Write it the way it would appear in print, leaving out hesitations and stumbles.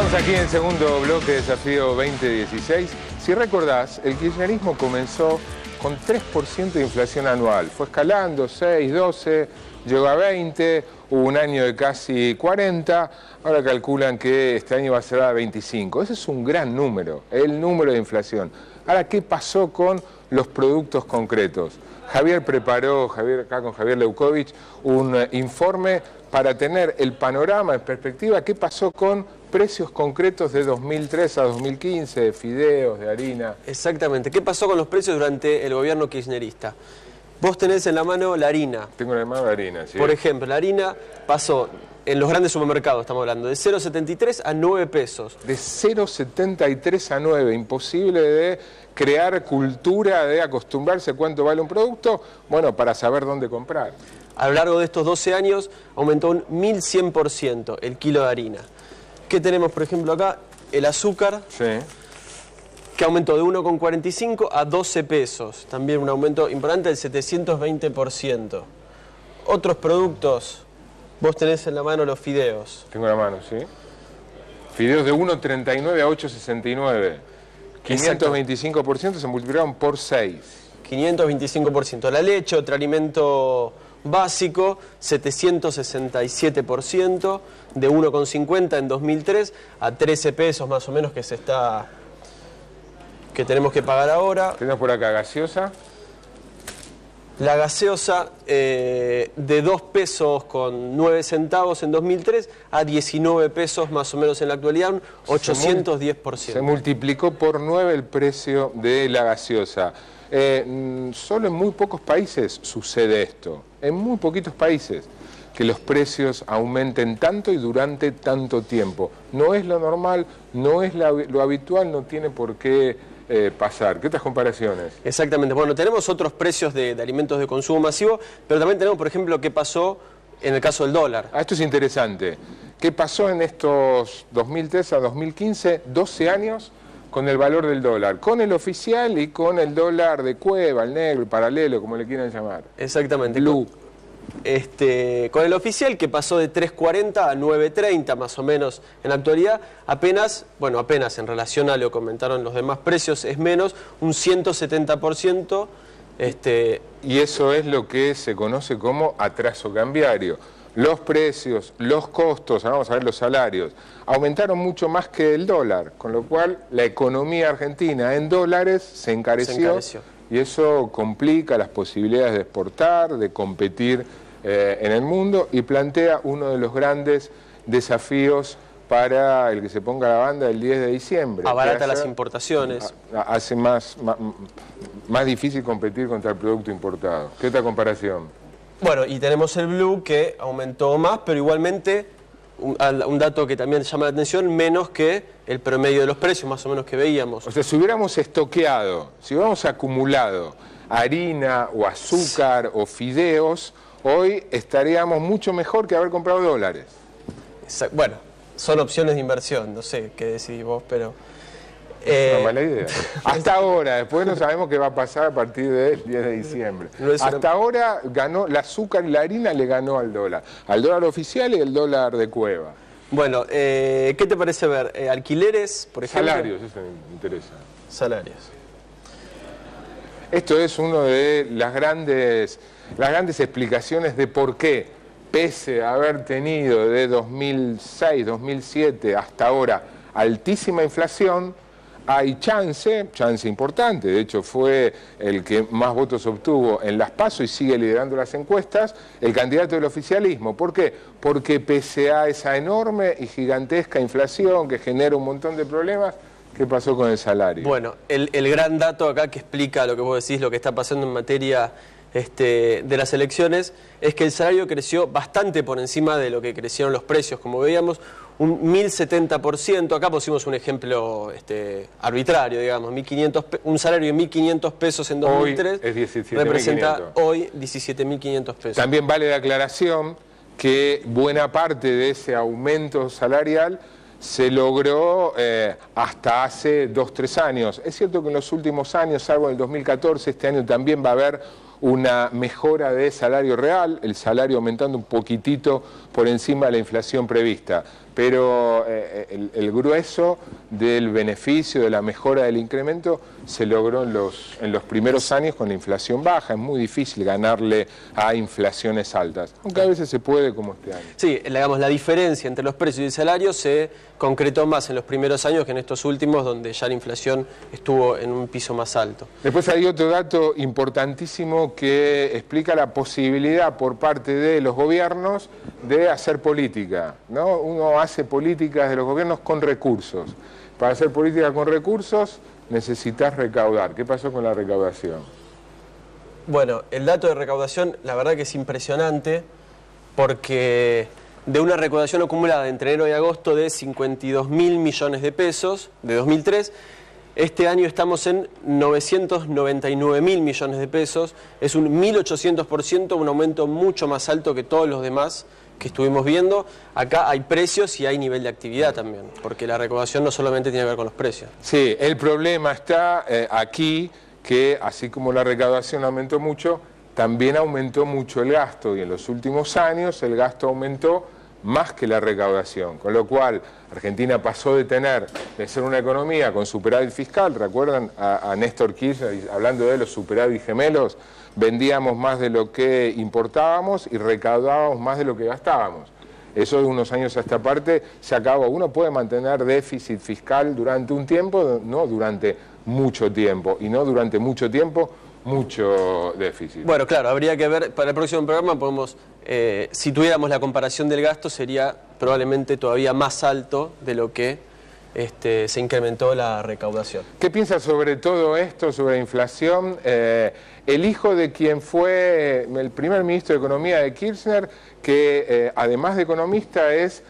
Estamos aquí en el segundo bloque de Desafío 2016. Si recordás, el kirchnerismo comenzó con 3% de inflación anual. Fue escalando, 6, 12, llegó a 20, hubo un año de casi 40, ahora calculan que este año va a ser a 25. Ese es un gran número, el número de inflación. Ahora, ¿qué pasó con los productos concretos? Javier preparó, acá con Javier Leucovich, un informe para tener el panorama en perspectiva, qué pasó con precios concretos de 2003 a 2015, de fideos, de harina. Exactamente. ¿Qué pasó con los precios durante el gobierno kirchnerista? Vos tenés en la mano la harina. Tengo en la mano la harina, sí. Por ejemplo, la harina pasó en los grandes supermercados, estamos hablando, de 0,73 a 9 pesos. De 0,73 a 9, imposible de crear cultura, de acostumbrarse a cuánto vale un producto, bueno, para saber dónde comprar. A lo largo de estos 12 años aumentó un 1100% el kilo de harina. ¿Qué tenemos, por ejemplo, acá? El azúcar, Sí. que aumentó de 1,45 a 12 pesos. También un aumento importante del 720%. Otros productos, vos tenés en la mano los fideos. Tengo en la mano, sí. Fideos de 1,39 a 8,69. 525% se multiplicaron por 6. 525%. La leche, otro alimento básico, 767%, de 1,50 en 2003 a 13 pesos más o menos que tenemos que pagar ahora. Tenemos por acá gaseosa. La gaseosa de 2 pesos con 9 centavos en 2003 a 19 pesos más o menos en la actualidad, un 810%. Se multiplicó por 9 el precio de la gaseosa. Solo en muy pocos países sucede esto, en muy poquitos países, que los precios aumenten tanto y durante tanto tiempo. No es lo normal, no es lo habitual, no tiene por qué pasar. ¿Qué otras comparaciones? Exactamente. Bueno, tenemos otros precios de alimentos de consumo masivo, pero también tenemos, por ejemplo, qué pasó en el caso del dólar. Esto es interesante. ¿Qué pasó en estos 2003 a 2015, 12 años, con el valor del dólar? Con el oficial y con el dólar de cueva, el negro, el paralelo, como le quieran llamar. Exactamente. Blue. Con el oficial, que pasó de 3,40 a 9,30 más o menos en la actualidad, apenas en relación a lo que comentaron los demás precios, es menos, un 170%. Y eso es lo que se conoce como atraso cambiario. Los precios, los costos, ahora vamos a ver los salarios, aumentaron mucho más que el dólar, con lo cual la economía argentina en dólares se encareció. Y eso complica las posibilidades de exportar, de competir en el mundo y plantea uno de los grandes desafíos para el que se ponga la banda el 10 de diciembre. Abarata las importaciones. Hace más difícil competir contra el producto importado. ¿Qué otra comparación? Bueno, y tenemos el blue que aumentó más, pero igualmente, un dato que también llama la atención, menos que el promedio de los precios, más o menos, que veíamos. O sea, si hubiéramos estoqueado, si hubiéramos acumulado harina o azúcar o fideos, hoy estaríamos mucho mejor que haber comprado dólares. Bueno, son opciones de inversión, no sé qué decidís vos, pero... Es una mala idea. Hasta ahora, después no sabemos qué va a pasar a partir del 10 de diciembre. Hasta ahora ganó el azúcar y la harina, le ganó al dólar oficial y el dólar de cueva. Bueno, ¿qué te parece ver? ¿Alquileres, por ejemplo? Salarios, eso me interesa. Salarios. Esto es una de las grandes explicaciones de por qué, pese a haber tenido de 2006, 2007 hasta ahora altísima inflación, hay chance importante, de hecho fue el que más votos obtuvo en las PASO y sigue liderando las encuestas, el candidato del oficialismo. ¿Por qué? Porque pese a esa enorme y gigantesca inflación que genera un montón de problemas, ¿qué pasó con el salario? Bueno, el gran dato acá que explica lo que vos decís, lo que está pasando en materia de las elecciones, es que el salario creció bastante por encima de lo que crecieron los precios, como veíamos, un 1070%. Acá pusimos un ejemplo arbitrario, digamos, un salario de 1.500 pesos en 2003 hoy es 17.500. representa hoy 17.500 pesos. También vale la aclaración que buena parte de ese aumento salarial se logró hasta hace 2-3 años. Es cierto que en los últimos años, salvo en el 2014, este año también va a haber una mejora de salario real, el salario aumentando un poquitito por encima de la inflación prevista. pero el grueso del beneficio, de la mejora del incremento, se logró en los primeros años con la inflación baja. Es muy difícil ganarle a inflaciones altas, aunque a veces se puede, como este año. Sí, digamos, la diferencia entre los precios y el salario se concretó más en los primeros años que en estos últimos, donde ya la inflación estuvo en un piso más alto. Después hay otro dato importantísimo que explica la posibilidad por parte de los gobiernos de hacer política, ¿no? Uno hace políticas de los gobiernos con recursos. Para hacer política con recursos necesitas recaudar. ¿Qué pasó con la recaudación? Bueno, el dato de recaudación, la verdad que es impresionante, porque de una recaudación acumulada entre enero y agosto de 52.000 millones de pesos, de 2003, este año estamos en 999.000 millones de pesos, es un 1.800%, un aumento mucho más alto que todos los demás que estuvimos viendo. Acá hay precios y hay nivel de actividad también, porque la recaudación no solamente tiene que ver con los precios. Sí, el problema está aquí, que así como la recaudación aumentó mucho, también aumentó mucho el gasto, y en los últimos años el gasto aumentó más que la recaudación, con lo cual Argentina pasó de ser una economía con superávit fiscal. ¿Recuerdan a Néstor Kirchner hablando de los superávit gemelos? Vendíamos más de lo que importábamos y recaudábamos más de lo que gastábamos. Eso de unos años a esta parte se acabó. Uno puede mantener déficit fiscal durante un tiempo, no durante mucho tiempo, y no durante mucho tiempo mucho déficit. Bueno, claro, habría que ver, para el próximo programa podemos, si tuviéramos la comparación del gasto, sería probablemente todavía más alto de lo que se incrementó la recaudación. ¿Qué piensas sobre todo esto, sobre la inflación? El hijo de quien fue el primer ministro de Economía de Kirchner, que además de economista es